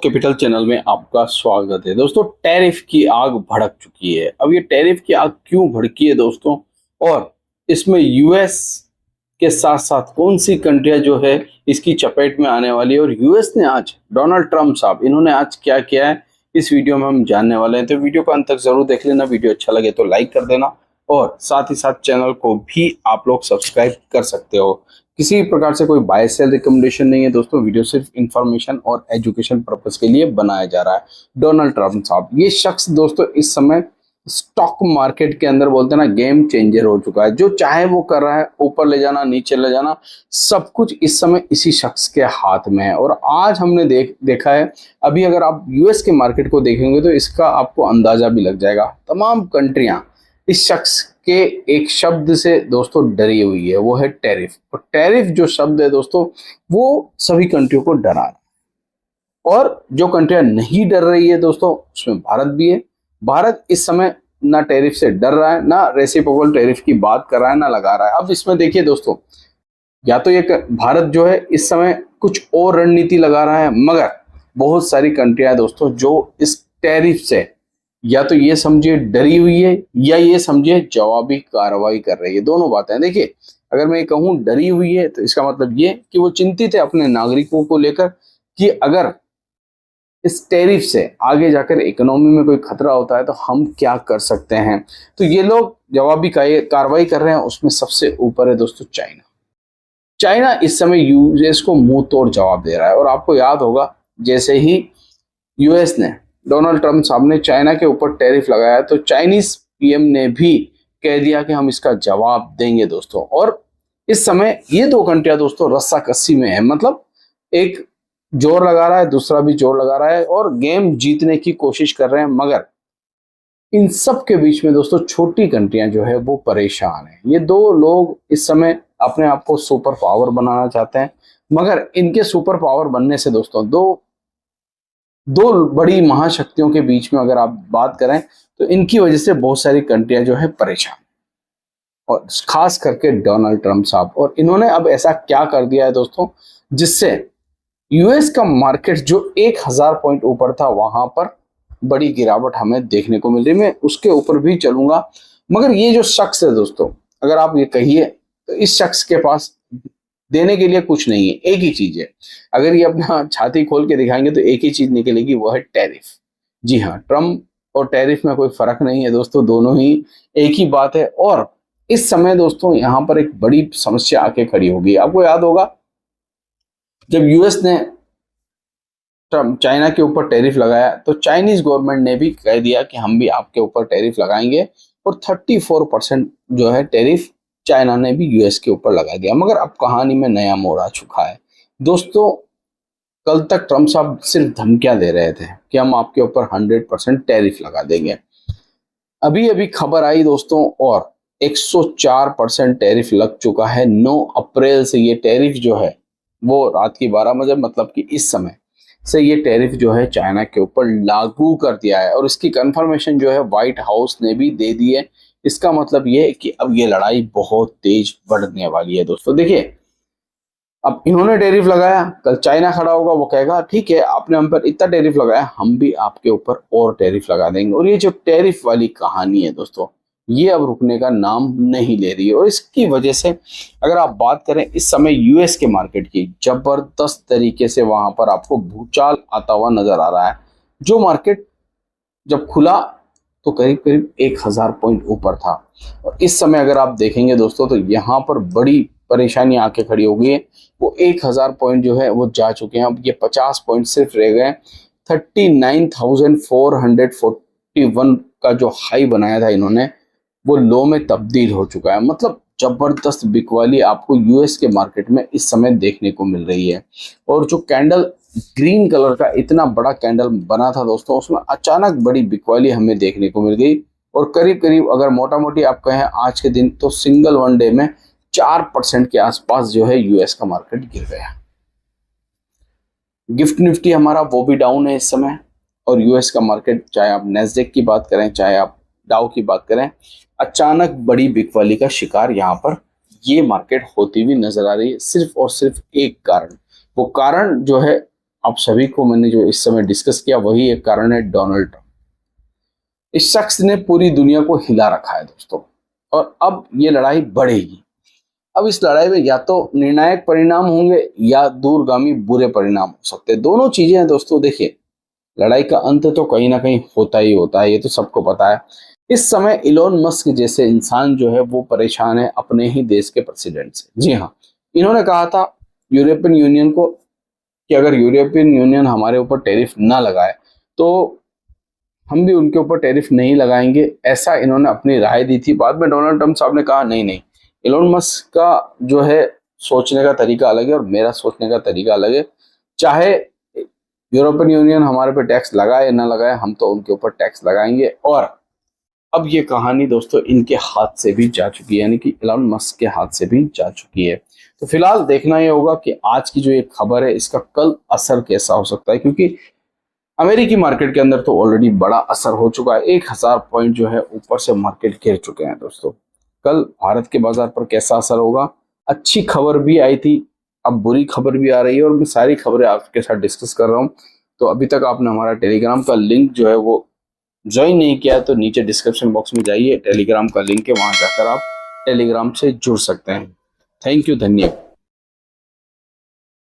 Capital channel में आपका स्वागत है। दोस्तों, टैरिफ की आग भड़क चुकी है। अब ये टैरिफ की आग क्यों भड़की है दोस्तों, और इसमें यूएस के साथ साथ कौन सी कंट्रियां जो है इसकी चपेट में आने वाली है, और यूएस ने आज डोनाल्ड ट्रंप साहब इन्होंने आज क्या किया है, इस वीडियो में हम जानने वाले हैं। तो वीडियो को अंत तक जरूर देख लेना। वीडियो अच्छा लगे तो लाइक कर देना, और साथ ही साथ चैनल को भी आप लोग सब्सक्राइब कर सकते हो। किसी प्रकार से कोई बाय सेल रिकमेंडेशन नहीं है दोस्तों, वीडियो सिर्फ इंफॉर्मेशन और एजुकेशन पर्पस के लिए बनाया जा रहा है। डोनाल्ड ट्रंप साहब, ये शख्स दोस्तों इस समय स्टॉक मार्केट के अंदर बोलते हैं ना, गेम चेंजर हो चुका है। जो चाहे वो कर रहा है, ऊपर ले जाना नीचे ले जाना, सब कुछ इस समय इसी शख्स के हाथ में है। और आज हमने देखा है, अभी अगर आप यूएस के मार्केट को देखेंगे तो इसका आपको अंदाजा भी लग जाएगा। तमाम कंट्रियां इस शख्स के एक शब्द से दोस्तों डरी हुई है, वो है टैरिफ। और टैरिफ जो शब्द है दोस्तों, वो सभी कंट्रियों को डरा रहा है। और जो कंट्रियां नहीं डर रही है दोस्तों, उसमें भारत भी है। भारत इस समय ना टैरिफ से डर रहा है, ना रेसिप्रोकल टैरिफ की बात कर रहा है, ना लगा रहा है। अब इसमें देखिए दोस्तों, या तो ये भारत जो है इस समय कुछ और रणनीति लगा रहा है, मगर बहुत सारी कंट्रियां दोस्तों जो इस टैरिफ से या तो ये समझिए डरी हुई है, या ये समझिए जवाबी कार्रवाई कर रही है। दोनों बातें देखिए। अगर मैं कहूं डरी हुई है तो इसका मतलब ये कि वो चिंतित है अपने नागरिकों को लेकर, कि अगर इस टैरिफ से आगे जाकर इकोनॉमी में कोई खतरा होता है तो हम क्या कर सकते हैं। तो ये लोग जवाबी कार्रवाई कर रहे हैं। उसमें सबसे ऊपर है दोस्तों चाइना। चाइना इस समय यूएस को मुंह तोड़ जवाब दे रहा है। और आपको याद होगा, जैसे ही यूएस ने, डोनाल्ड ट्रंप साहब ने चाइना के ऊपर टैरिफ लगाया, तो चाइनीज पीएम ने भी कह दिया कि हम इसका जवाब देंगे दोस्तों। और इस समय ये दो कंट्रियां दोस्तों रस्साकसी में है, मतलब एक जोर लगा रहा है, दूसरा भी जोर लगा रहा है, और गेम जीतने की कोशिश कर रहे हैं। मगर इन सब के बीच में दोस्तों छोटी कंट्रियां जो है वो परेशान है। ये दो लोग इस समय अपने आप को सुपर पावर बनाना चाहते हैं, मगर इनके सुपर पावर बनने से दोस्तों दो बड़ी महाशक्तियों के बीच में अगर आप बात करें तो इनकी वजह से बहुत सारी कंट्रियां जो है परेशान, और खास करके डोनाल्ड ट्रंप साहब। और इन्होंने अब ऐसा क्या कर दिया है दोस्तों, जिससे यूएस का मार्केट जो 1000 पॉइंट ऊपर था, वहां पर बड़ी गिरावट हमें देखने को मिल रही है। मैं उसके ऊपर भी चलूंगा, मगर ये जो शख्स है दोस्तों, अगर आप ये कहिए तो इस शख्स के पास देने के लिए कुछ नहीं है। एक ही चीज है, अगर ये अपना छाती खोल के दिखाएंगे तो एक ही चीज निकलेगी, वो है टैरिफ। जी हाँ, ट्रम्प और टैरिफ में कोई फर्क नहीं है दोस्तों, दोनों ही एक ही बात है। और इस समय दोस्तों यहाँ पर एक बड़ी समस्या आके खड़ी होगी। आपको याद होगा, जब यूएस ने चाइना के ऊपर टैरिफ लगाया तो चाइनीज गवर्नमेंट ने भी कह दिया कि हम भी आपके ऊपर टैरिफ लगाएंगे, और 34% जो है टैरिफ चाइना ने भी यूएस के ऊपर लगा दिया। मगर अब कहानी में नया मोड़ आ चुका है दोस्तों। कल तक ट्रंप साहब सिर्फ धमकियां दे रहे थे कि हम आपके ऊपर 100% टैरिफ लगा देंगे। अभी अभी खबर आई दोस्तों, और 104% टैरिफ लग चुका है। 9 अप्रैल से ये टैरिफ जो है वो रात की 12 बजे, मतलब कि इस समय से ये टैरिफ जो है चाइना के ऊपर लागू कर दिया है। और इसकी कंफर्मेशन जो है व्हाइट हाउस ने भी दे दी है। इसका मतलब ये है कि अब ये लड़ाई बहुत तेज बढ़ने वाली है दोस्तों। देखिए, अब इन्होंने टैरिफ लगाया, कल चाइना खड़ा होगा, वो कहेगा ठीक है आपने हम पर इतना टैरिफ लगाया, हम भी आपके ऊपर और टैरिफ लगा देंगे। और ये जो टैरिफ वाली कहानी है दोस्तों, ये अब रुकने का नाम नहीं ले रही है। और इसकी वजह से अगर आप बात करें इस समय यूएस के मार्केट की, जबरदस्त तरीके से वहां पर आपको भूचाल आता हुआ नजर आ रहा है। जो मार्केट जब खुला तो करीब करीब 1000 पॉइंट ऊपर था, और इस समय अगर आप देखेंगे दोस्तों तो यहाँ पर बड़ी परेशानी आके खड़ी हो गई है। वो 1000 पॉइंट जो है वो जा चुके हैं। अब ये 50 पॉइंट सिर्फ रह गए। 39,441 का जो हाई बनाया था इन्होंने, वो लो में तब्दील हो चुका है। मतलब जबरदस्त बिकवाली आपको यूएस के मार्केट में इस समय देखने को मिल रही है। और जो कैंडल ग्रीन कलर का इतना बड़ा कैंडल बना था दोस्तों, उसमें अचानक बड़ी बिकवाली हमें देखने को मिल गई। और करीब करीब अगर मोटा मोटी आप कहें आज के दिन, तो सिंगल वन डे में 4% के आसपास जो है यूएस का मार्केट गिर गया। गिफ्ट निफ्टी हमारा वो भी डाउन है इस समय। और यूएस का मार्केट, चाहे आप नेस्डेक की बात करें, चाहे आप डाउ की बात करें, अचानक बड़ी बिकवाली का शिकार यहाँ पर ये मार्केट होती हुई नजर आ रही है। सिर्फ और सिर्फ एक कारण, वो कारण जो है आप सभी को मैंने जो इस समय डिस्कस किया वही एक कारण है, डोनाल्ड ट्रंप। इस शख्स ने पूरी दुनिया को हिला रखा है दोस्तों, और अब ये लड़ाई बढ़ेगी। अब इस लड़ाई में या तो निर्णायक परिणाम होंगे या दूरगामी बुरे परिणाम हो सकते हैं। दोनों चीजें हैं दोस्तों। देखिए, लड़ाई का अंत तो कहीं ना कहीं होता ही होता है, ये तो सबको पता है। इस समय इलोन मस्क जैसे इंसान जो है वो परेशान है अपने ही देश के प्रेसिडेंट से। जी हाँ, इन्होंने कहा था यूरोपियन यूनियन को कि अगर यूरोपियन यूनियन हमारे ऊपर टैरिफ ना लगाए तो हम भी उनके ऊपर टैरिफ नहीं लगाएंगे, ऐसा इन्होंने अपनी राय दी थी। बाद में डोनाल्ड ट्रंप साहब ने कहा नहीं नहीं, इलोन मस्क का जो है सोचने का तरीका अलग है और मेरा सोचने का तरीका अलग है। चाहे यूरोपियन यूनियन हमारे पे टैक्स लगाए ना लगाए, हम तो उनके ऊपर टैक्स लगाएंगे। और अब ये कहानी दोस्तों इनके हाथ से भी जा चुकी है, यानी कि इलोन मस्क के हाथ से भी जा चुकी है। तो फिलहाल देखना ये होगा कि आज की जो ये खबर है इसका कल असर कैसा हो सकता है, क्योंकि अमेरिकी मार्केट के अंदर तो ऑलरेडी बड़ा असर हो चुका है। 1000 पॉइंट जो है ऊपर से मार्केट गिर चुके हैं दोस्तों। कल भारत के बाजार पर कैसा असर होगा? अच्छी खबर भी आई थी, अब बुरी खबर भी आ रही है, और मैं सारी खबरें आपके साथ डिस्कस कर रहा हूं। तो अभी तक आपने हमारा टेलीग्राम का लिंक जो है वो ज्वाइन नहीं किया तो नीचे डिस्क्रिप्शन बॉक्स में जाइए, टेलीग्राम का लिंक है, वहां जाकर आप टेलीग्राम से जुड़ सकते हैं। थैंक यू, धन्यवाद।